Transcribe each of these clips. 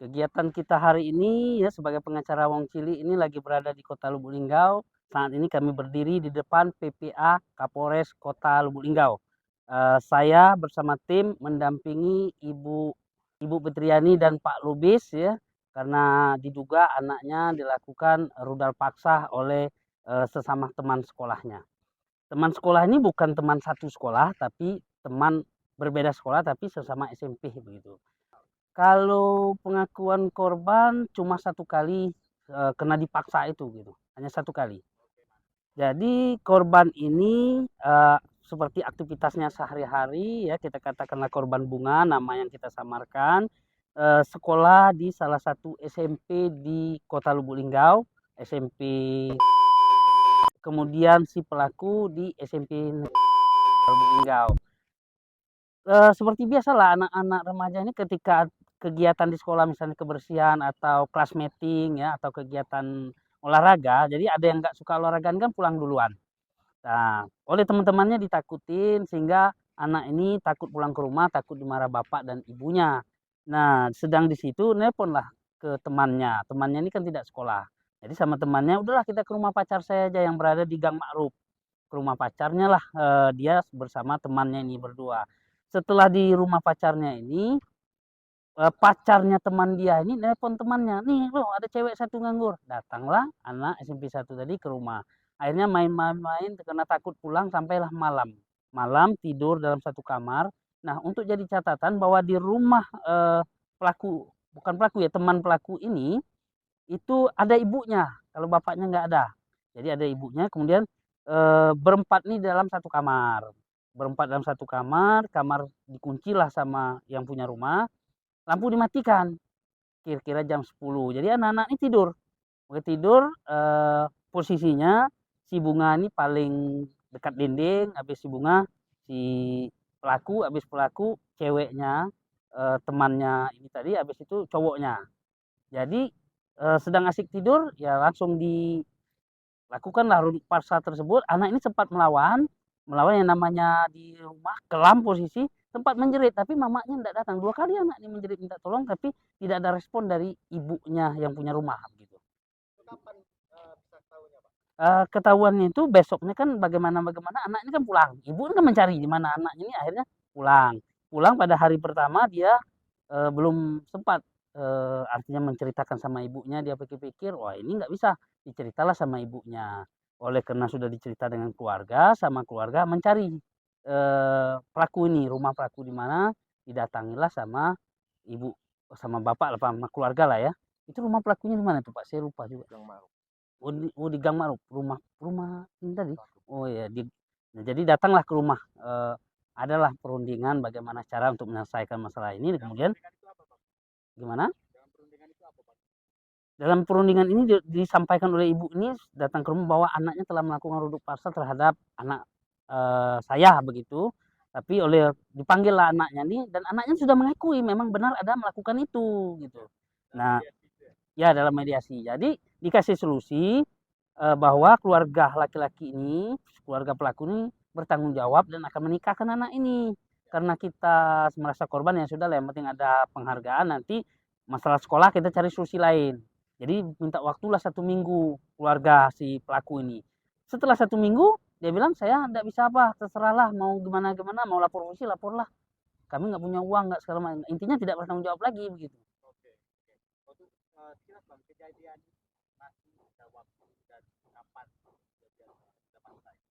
Kegiatan kita hari ini ya sebagai pengacara Wong Cili ini lagi berada di Kota Lubuk Linggau. Saat ini kami berdiri di depan PPA Kapolres Kota Lubuk Linggau. Saya bersama tim mendampingi Ibu Petriani dan Pak Lubis ya karena diduga anaknya dilakukan rudal paksa oleh sesama teman sekolahnya. Teman sekolah ini bukan teman satu sekolah tapi teman berbeda sekolah tapi sesama SMP begitu. Kalau pengakuan korban cuma satu kali, kena dipaksa itu gitu, hanya satu kali. Jadi korban ini, seperti aktivitasnya sehari-hari ya, kita katakanlah korban bunga, nama yang kita samarkan, sekolah di salah satu SMP di Kota Lubuk Linggau, SMP, kemudian si pelaku di SMP Lubuk Linggau. Seperti biasalah anak-anak remaja ini ketika kegiatan di sekolah misalnya kebersihan atau class meeting ya atau kegiatan olahraga, jadi ada yang nggak suka olahraga kan pulang duluan. Nah, oleh teman-temannya ditakutin sehingga anak ini takut pulang ke rumah, takut dimarah bapak dan ibunya. Nah, sedang di situ nelponlah ke temannya. Temannya ini kan tidak sekolah. Jadi sama temannya, udahlah kita ke rumah pacar saya aja yang berada di Gang Ma'ruf. Ke rumah pacarnya lah, dia bersama temannya ini berdua. Setelah di rumah pacarnya ini, pacarnya teman dia ini nelpon temannya, "Nih loh ada cewek satu nganggur." Datanglah anak SMP 1 tadi ke rumah. Akhirnya main-main karena takut pulang sampailah malam. Malam tidur dalam satu kamar. Nah, untuk jadi catatan bahwa di rumah, pelaku, bukan pelaku ya, teman pelaku ini, itu ada ibunya, kalau bapaknya nggak ada. Jadi ada ibunya, kemudian, berempat nih dalam satu kamar. Berempat dalam satu kamar, kamar dikuncilah sama yang punya rumah, lampu dimatikan, kira-kira jam 10. Jadi anak-anak ini tidur. Oke tidur, posisinya si Bunga ini paling dekat dinding, habis si Bunga, si pelaku, habis pelaku ceweknya, temannya ini tadi, habis itu cowoknya. Jadi, sedang asik tidur, ya langsung dilakukanlah ruduk paksa tersebut. Anak ini sempat melawan, melawan yang namanya di rumah, kelam posisi, sempat menjerit, tapi mamanya tidak datang. 2 kali anak ini menjerit minta tolong, tapi tidak ada respon dari ibunya yang punya rumah, gitu. Ketahuannya itu besoknya kan bagaimana-bagaimana anak ini kan pulang. Ibu ini kan mencari di mana anaknya ini akhirnya pulang. Pulang pada hari pertama dia, belum sempat, artinya menceritakan sama ibunya, dia pikir-pikir, wah ini nggak bisa, diceritalah sama ibunya. Oleh karena sudah dicerita dengan keluarga, sama keluarga mencari, pelaku ini, rumah pelaku di mana, didatangilah sama ibu, sama bapak lah, sama keluarga lah ya. Itu rumah pelakunya di mana tuh Pak? Saya lupa juga. Oh di Gang Ma'ruf, rumah rumah ini tadi? Oh ya nah jadi datanglah ke rumah, adalah perundingan bagaimana cara untuk menyelesaikan masalah ini kemudian gimana? Dalam perundingan ini disampaikan oleh ibu ini datang ke rumah bahwa anaknya telah melakukan ruduk paksa terhadap anak, saya begitu. Tapi dipanggillah anaknya nih dan anaknya sudah mengakui memang benar ada melakukan itu gitu. Nah, ya dalam mediasi. Jadi dikasih solusi, bahwa keluarga laki-laki ini, keluarga pelaku ini bertanggung jawab dan akan menikahkan anak ini. Karena kita merasa korban ya sudahlah yang penting ada penghargaan, nanti masalah sekolah kita cari solusi lain. Jadi minta waktulah 1 minggu keluarga si pelaku ini. Setelah 1 minggu dia bilang, "Saya tidak bisa apa, terserahlah mau gimana-gimana, mau lapor polisi laporlah. Kami nggak punya uang, nggak segala macam." Intinya tidak bertanggung jawab lagi begitu.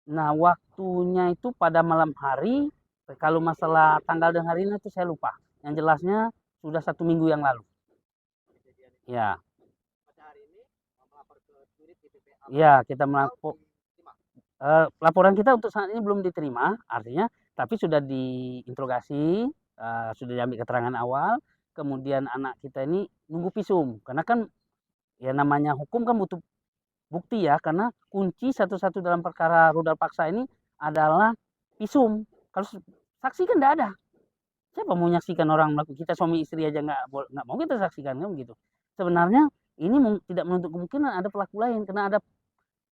Nah, waktunya itu pada malam hari, kalau masalah tanggal dan harinya itu saya lupa. Yang jelasnya sudah 1 minggu yang lalu. Ya, ya kita melapor. Laporan kita untuk saat ini belum diterima, artinya, tapi sudah diinterogasi, sudah diambil keterangan awal, kemudian anak kita ini nunggu visum, karena kan ya namanya hukum kan butuh bukti ya, karena kunci satu-satu dalam perkara rudal paksa ini adalah visum. Kalau saksi kan tidak ada. Siapa mau menyaksikan orang melakukan, kita suami istri aja nggak mau kita saksikan kan begitu. Sebenarnya ini tidak menutup kemungkinan ada pelaku lain karena ada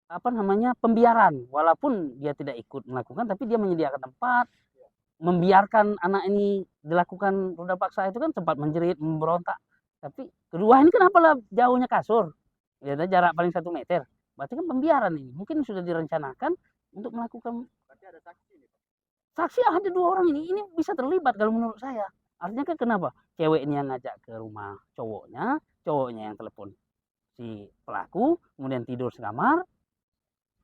apa namanya pembiaran. Walaupun dia tidak ikut melakukan, tapi dia menyediakan tempat, membiarkan anak ini dilakukan rudal paksa itu kan sempat menjerit, memberontak. Tapi kedua ini kenapa lah jauhnya kasur? Ya ada jarak paling 1 meter. Berarti kan pembiaran ini. Mungkin sudah direncanakan untuk melakukan. Saksi ada 2 orang ini. Ini bisa terlibat kalau menurut saya. Artinya kan kenapa? Ceweknya ngajak ke rumah cowoknya, cowoknya yang telepon si pelaku, kemudian tidur sekamar,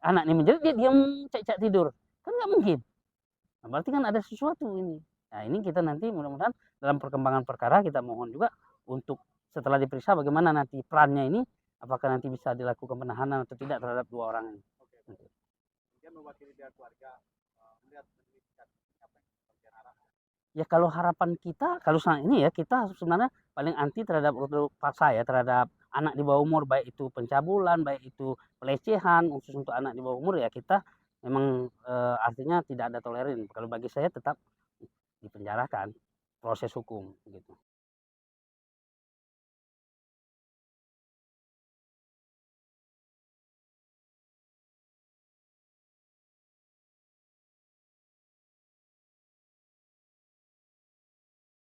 anaknya menjerit, dia diam cek-cek tidur. Kan nggak mungkin. Nah, berarti kan ada sesuatu ini. Nah, ini kita nanti mudah-mudahan dalam perkembangan perkara kita mohon juga untuk setelah diperiksa bagaimana nanti perannya ini, apakah nanti bisa dilakukan penahanan atau tidak terhadap 2 orang ini. Oke. Ya kalau harapan kita, kalau ini ya kita sebenarnya paling anti terhadap produk paksa ya, terhadap anak di bawah umur, baik itu pencabulan, baik itu pelecehan khusus untuk anak di bawah umur ya kita memang artinya tidak ada toleran. Kalau bagi saya tetap dipenjarakan proses hukum gitu.